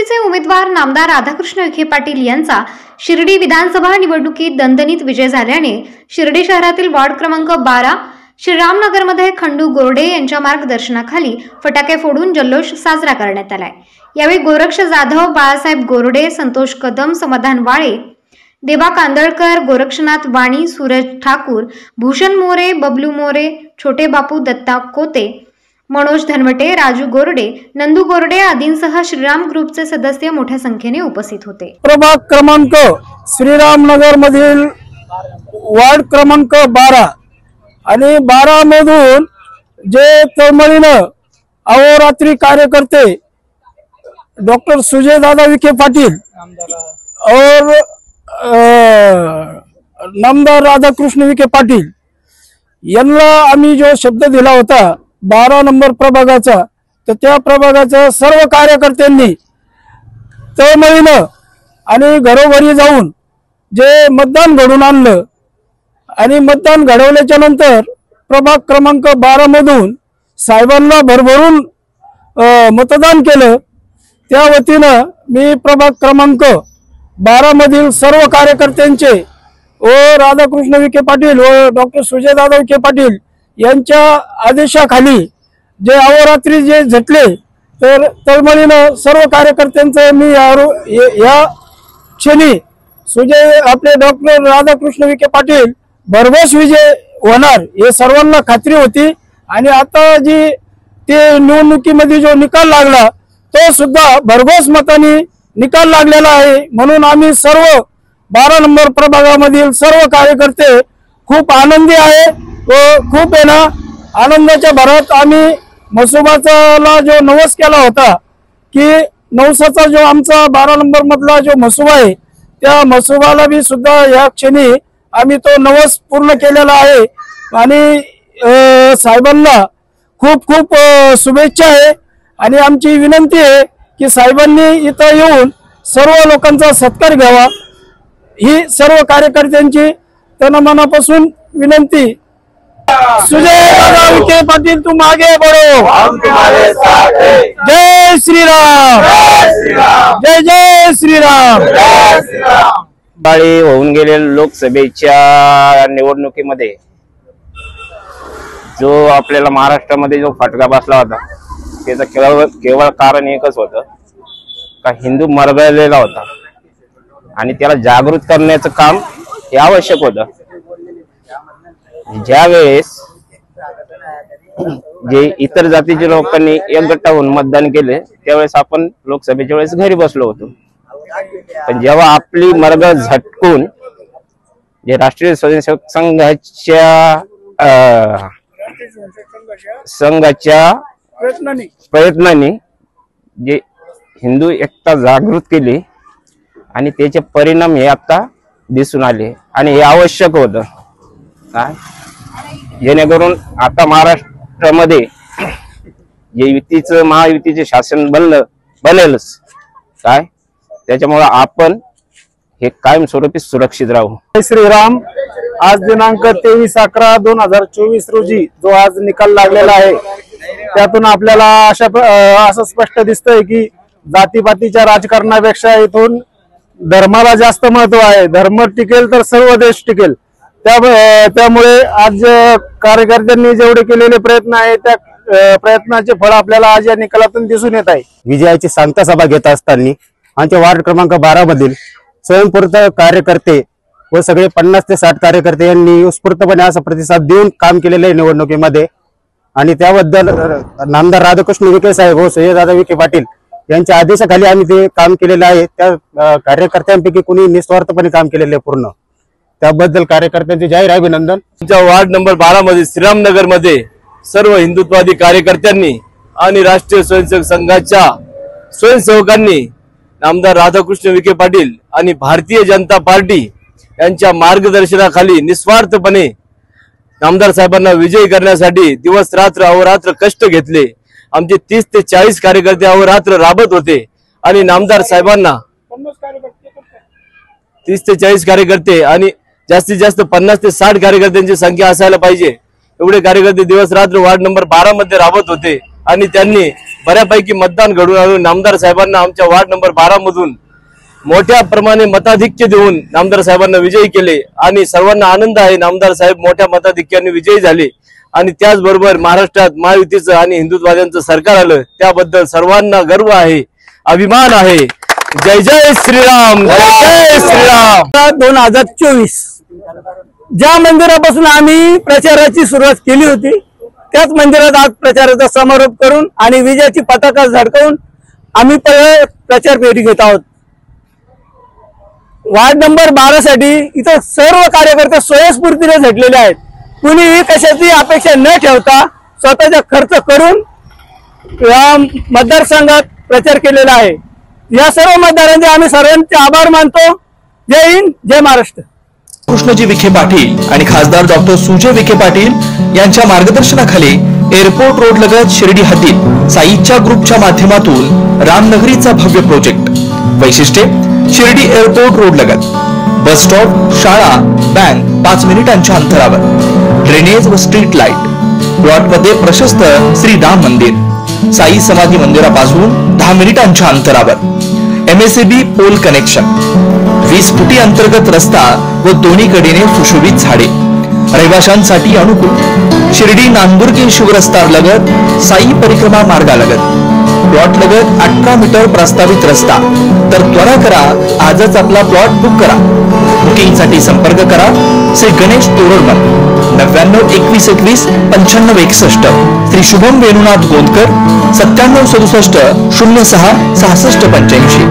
शिवसेनेचे उमेदवार नामदार राधाकृष्ण विखे पाटील यांचा शिर्डी विधानसभा निवडणुकीत दणदणीत विजय झाल्याने शिर्डी शहरातील वार्ड क्रमांक 12 श्रीरामनगरमध्ये खंडू गोरडे यांच्या मार्गदर्शनाखाली फटाके फोडून जल्लोष साजरा करण्यात आलाय। यावेळी गोरक्ष जाधव, बाळासाहेब गोरडे, संतोष कदम, समाधान वाळे, देवा कांदळकर, गोरक्षनाथ वाणी, सूरज ठाकूर, भूषण मोरे, बबलू मोरे, छोटे बापू, दत्ता कोते, मनोज धनवटे, राजू गोरडे, नंदू गोरडे आदींसह श्रीराम ग्रुपचे सदस्य मोठ्या संख्येने उपस्थित होते। प्रभाग क्रमांक श्रीरामनगर मधील वार्ड क्रमांक 12 आणि 12 मधून जे तळमळीनं अहोरात्री कार्यकर्ते डॉक्टर सुजय दादा विखे पाटील और नामदार राधाकृष्ण विखे पाटील यांना आम्ही जो शब्द दिला होता 12 नंबर प्रभागाचा, तर त्या प्रभागाच्या सर्व कार्यकर्त्यांनी तळमळीनं आणि घरोघरी जाऊन जे मतदान घडवून आणलं आणि मतदान घडवल्याच्या नंतर प्रभाग क्रमांक 12 मधून साहेबांना भरभरून मतदान केलं। त्या वतीनं मी प्रभाग क्रमांक 12 मधील सर्व कार्यकर्त्यांचे व राधाकृष्ण विखे पाटील व डॉक्टर सुजय दादा विखे पाटील यांच्या आदेशाखाली जे अहोरात्री जे झटले, तर तळमळीनं सर्व कार्यकर्त्यांचं मी या क्षणी आपले डॉक्टर राधाकृष्ण विखे पाटील भरघोस विजय होणार हे सर्वांना खात्री होती। आणि आता जी ते निवडणुकीमध्ये जो निकाल लागला तो सुद्धा भरघोस मताने निकाल लागलेला आहे। म्हणून आम्ही सर्व 12 नंबर प्रभागामधील सर्व कार्यकर्ते खूप आनंदी आहे व खूप आनंदाच्या भरात आम्ही मसुबाचा जो नवस केला होता की नवसाचा जो आमचा 12 नंबर मधला जो मसुबा आहे त्या मसुबाला भी सुद्धा या क्षणी आम्ही तो नवस पूर्ण केलेला आहे। आणि साहेबांना खूप खूप शुभेच्छा आहे आणि आमची विनंती आहे की साहेबांनी इथं येऊन सर्व लोकांचा सत्कार घ्यावा ही सर्व कार्यकर्त्यांची तनमनापासून विनंती। सुजय दादा विखे पाटील तुम आगे बढ़ो, हम तुम्हारे साथ हैं। जय श्री राम, जय जय श्रीराम। बाळी होऊन गेलेल्या लोकसभेच्या निवडणुकीमध्ये जो आपल्याला महाराष्ट्रामध्ये जो फटका बसला होता त्याचं केवळ कारण एकच होतं का हिंदू मरगळलेला होता आणि त्याला जागृत करण्याचं काम हे आवश्यक होतं। ज्यावेळेस जे इतर जातीच्या लोकांनी एकगट्टा होऊन मतदान केले त्यावेळेस आपण लोकसभेच्या वेळेस घरी बसलो होतो, पण जेव्हा आपली मरगळ झटकून जे राष्ट्रीय स्वयंसेवक संघाच्या प्रयत्नांनी जे हिंदू एकता जागृत केली आणि त्याचे परिणाम हे आता दिसून आले आणि हे आवश्यक होतं काय जेणेकरून आता महाराष्ट्रामध्ये जे महायुतीचे शासन बनेलच काय त्याच्यामुळे आपण हे कायमस्वरूपी सुरक्षित राहू। जय श्रीराम। आज दिनांक 23/11/2024 रोजी जो आज निकाल लागलेला आहे त्यातून आपल्याला असं स्पष्ट दिसतंय की जातीपातीच्या राजकारणापेक्षा इथून धर्माला जास्त महत्व आहे। धर्म टिकेल तर सर्व देश टिकेल। त्यामुळे आज कार्यकर्त्यांनी जेवढे केलेले प्रयत्न आहेत त्या प्रयत्नाचे फळ आपल्याला आज या निकालातून दिसून येत आहे। विजयाची सांगता सभा घेत असताना आमच्या वार्ड क्रमांक 12 मधील स्वयंस्फूर्त कार्यकर्ते व सगळे 50 ते 60 कार्यकर्ते यांनी उत्स्फूर्तपणे असा प्रतिसाद देऊन काम केलेले आहे निवडणुकीमध्ये आणि त्याबद्दल नामदार राधाकृष्ण विखे साहेब व सुजय दादा विखे पाटील यांच्या आदेशाखाली आम्ही ते काम केलेलं आहे। त्या कार्यकर्त्यांपैकी कोणी निस्वार्थपणे काम केलेले आहे पूर्ण, त्याबद्दल कार्यकर्त्यांचे जाहीर अभिनंदन। आमच्या वार्ड नंबर 12 मध्ये श्रीरामनगर मध्ये सर्व हिंदुत्ववादी कार्यकर्त्यांनी आणि राष्ट्रीय स्वयंसेवक संघाच्या स्वयंसेवकांनी नामदार राधाकृष्ण विखे पाटील आणि भारतीय जनता पार्टी यांच्या मार्गदर्शनाखाली निस्वार्थपणे नामदार साहेबांना विजयी करण्यासाठी दिवस रात्र अहोरात्र कष्ट घेतले। आमचे 30 ते 40 कार्यकर्ते अहोरात्र राबत होते आणि नामदार साहेबांना 30 ते 40 कार्यकर्ते आणि जास्तीत जास्त 50 ते 60 कार्यकर्त्यांची संख्या असायला पाहिजे एवढे कार्यकर्ते दिवस रात्र वार्ड नंबर 12 मध्ये राबत होते आणि त्यांनी बऱ्यापैकी मतदान घडून आणून नामदार साहेबांना आमच्या वार्ड नंबर 12 मधून मोठ्या प्रमाणे मताधिक्य देऊन नामदार साहेबांना विजयी केले आणि सर्वांना आनंद आहे. नामदार साहेब मोठ्या मताधिक्याने विजयी झाले आणि त्याचबरोबर महाराष्ट्रात महायुतीचं आणि हिंदुत्ववाद्यांचं सरकार आलं, त्याबद्दल सर्वांना गर्व आहे, अभिमान आहे. जय जय श्रीराम, जय जय श्रीराम. 2024 ज्या मंदिरापासून आम्ही प्रचाराची सुरुवात केली होती त्याच मंदिरात आज प्रचाराचा समारोप करून आणि विजयाची पताका झळकावून आम्ही प्रचार फेरी घेत आहोत. वार्ड नंबर 12 साठी इथं सर्व कार्यकर्ते स्वयंस्फूर्तीने झटलेले आहेत. कुणीही कशाची अपेक्षा न ठेवता स्वतःचा खर्च करून या मतदारसंघात प्रचार केलेला आहे. या सर्व मतदारांचे आम्ही सर्वांचे आभार मानतो. जय हिंद, जय महाराष्ट्र. कृष्णजी विखे पाटील आणि खासदार डॉक्टर सुजय विखे पाटील यांच्या मार्गदर्शनाखाली एअरपोर्ट रोड लगत शिर्डी हद्दीत साईच्या ग्रुपच्या माध्यमातून रामनगरीचा भव्य प्रोजेक्ट. वैशिष्ट्ये: शिर्डी एअरपोर्ट रोड लगत बस स्टॉप, शाळा, बँक 5 मिनिटांच्या अंतरावर, ड्रेनेज व स्ट्रीट लाईट. प्लॉटमध्ये प्रशस्त श्री राम मंदिर, साई समाधी मंदिरापासून 10 मिनिटांच्या अंतरावर, MSAB पोल कनेक्शन, 20 फुटी अंतर्गत रस्ता व दोन्ही कडेने सुशोभित झाडे. रहिवाशांसाठी अनुकूल. शिर्डी नांदुर्गी शिवरस्ता लगत साई परिक्रमा मार्गालगत प्लॉट लगत 18 मीटर प्रस्तावित रस्ता. तर त्वरा करा, आजच आपला प्लॉट बुक करा. बुकिंग साठी संपर्क करा श्री गणेश तोरडमल 99 21 21 95 61, श्री शुभम वेणुनाथ गोंदकर 97 67 06 66 85.